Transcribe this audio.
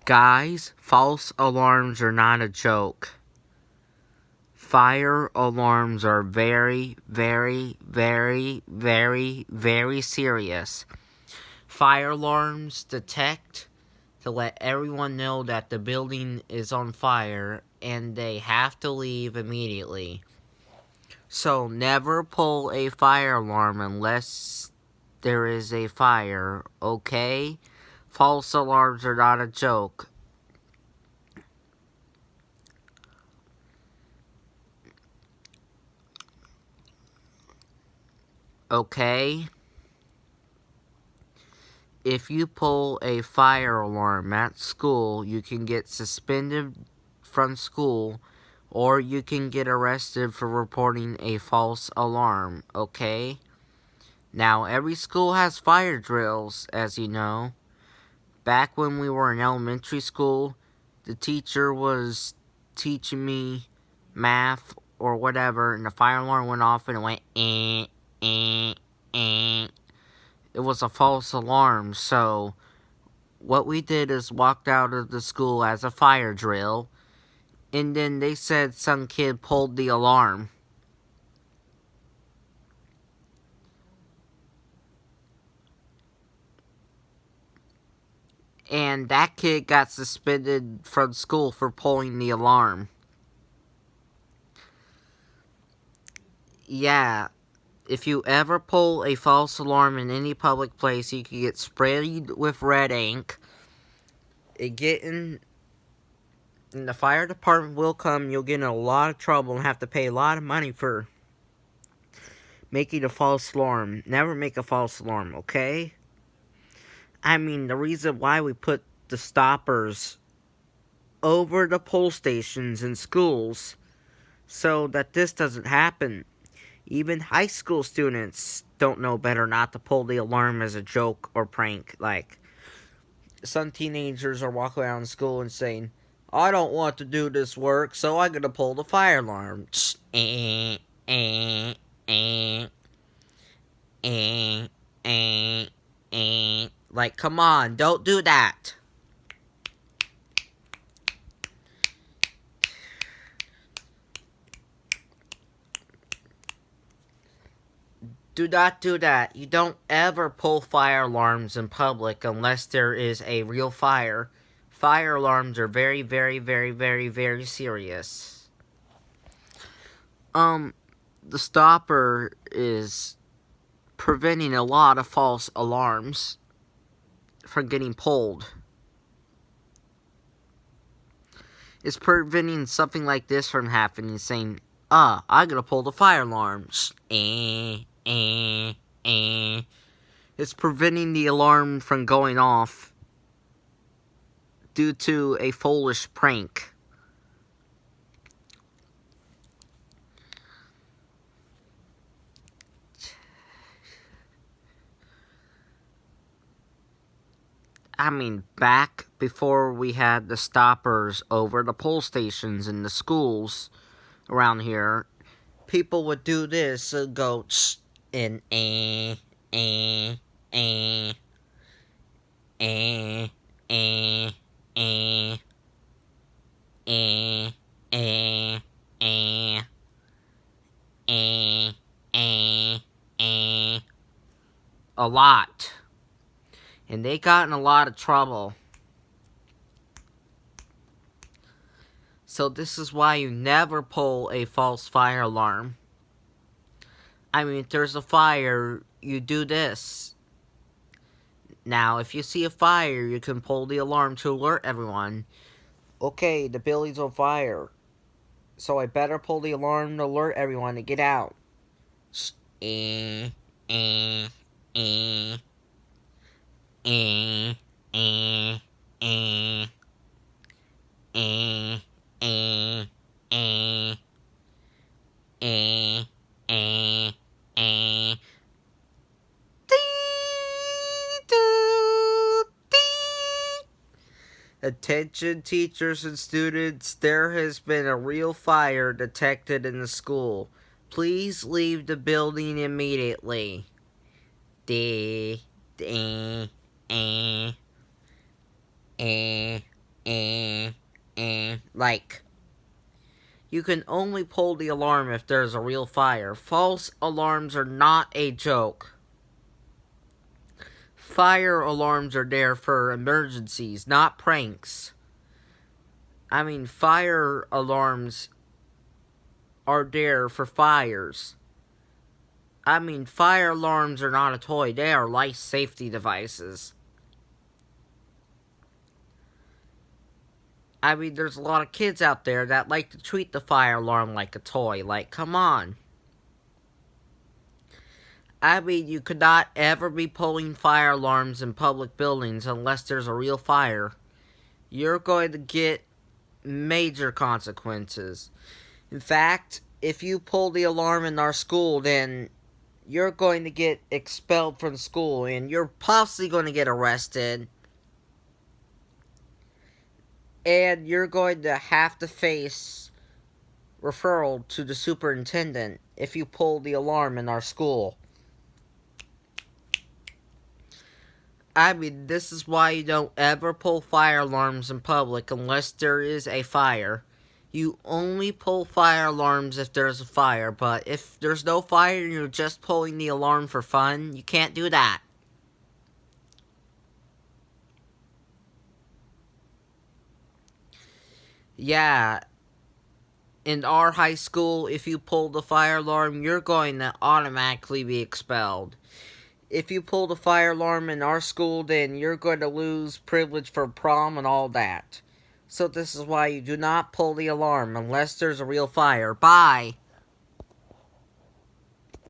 Guys, false alarms are not a joke. Fire alarms are very, very, very, very, very serious. Fire alarms detect to let everyone know that the building is on fire and they have to leave immediately. So never pull a fire alarm unless there is a fire, okay? False alarms are not a joke. Okay? If you pull a fire alarm at school, you can get suspended from school, or you can get arrested for reporting a false alarm, okay? Now, every school has fire drills, as you know. Back when we were in elementary school, the teacher was teaching me math or whatever, and the fire alarm went off and it went, eh, eh. It was a false alarm, so what we did is walked out of the school as a fire drill, and then they said some kid pulled the alarm. And that kid got suspended from school for pulling the alarm. Yeah, if you ever pull a false alarm in any public place, you can get sprayed with red ink. And the fire department will come. You'll get in a lot of trouble and have to pay a lot of money for making a false alarm. Never make a false alarm, okay? I mean, the reason why we put the stoppers over the pole stations in schools so that this doesn't happen. Even high school students don't know better not to pull the alarm as a joke or prank. Like, some teenagers are walking around school and saying, I don't want to do this work, so I'm going to pull the fire alarm. Eh, eh, eh, eh, eh, eh. Like, come on, don't do that. Do not do that. You don't ever pull fire alarms in public unless there is a real fire. Fire alarms are very, very, very, very, very serious. The stopper is preventing a lot of false alarms from getting pulled. It's preventing something like this from happening, saying, I'm gonna pull the fire alarms. Eh. It's preventing the alarm from going off due to a foolish prank. I mean, back before we had the stoppers over the pole stations in the schools around here, people would do this and go and eh, eh, eh, eh, eh, eh, eh, eh, eh, a lot. And they got in a lot of trouble. So this is why you never pull a false fire alarm. I mean, if there's a fire, you do this. Now, if you see a fire, you can pull the alarm to alert everyone. Okay, the building's on fire. So I better pull the alarm to alert everyone to get out. Eh, eh, eh, eh, eh, eh, eh, eh, eh, eh, eh, eh. Attention teachers and students, there has been a real fire detected in the school. Please leave the building immediately. Eh, eh, eh, eh. Like, you can only pull the alarm if there's a real fire. False alarms are not a joke. Fire alarms are there for emergencies, not pranks. I mean, fire alarms are there for fires. I mean, fire alarms are not a toy, they are life safety devices. I mean, there's a lot of kids out there that like to treat the fire alarm like a toy. Like, come on. I mean, you could not ever be pulling fire alarms in public buildings unless there's a real fire. You're going to get major consequences. In fact, if you pull the alarm in our school, then you're going to get expelled from school and you're possibly going to get arrested. And you're going to have to face referral to the superintendent if you pull the alarm in our school. I mean, this is why you don't ever pull fire alarms in public unless there is a fire. You only pull fire alarms if there's a fire, but if there's no fire and you're just pulling the alarm for fun, you can't do that. Yeah, in our high school, if you pull the fire alarm, you're going to automatically be expelled. If you pull the fire alarm in our school, then you're going to lose privilege for prom and all that. So this is why you do not pull the alarm unless there's a real fire. Bye!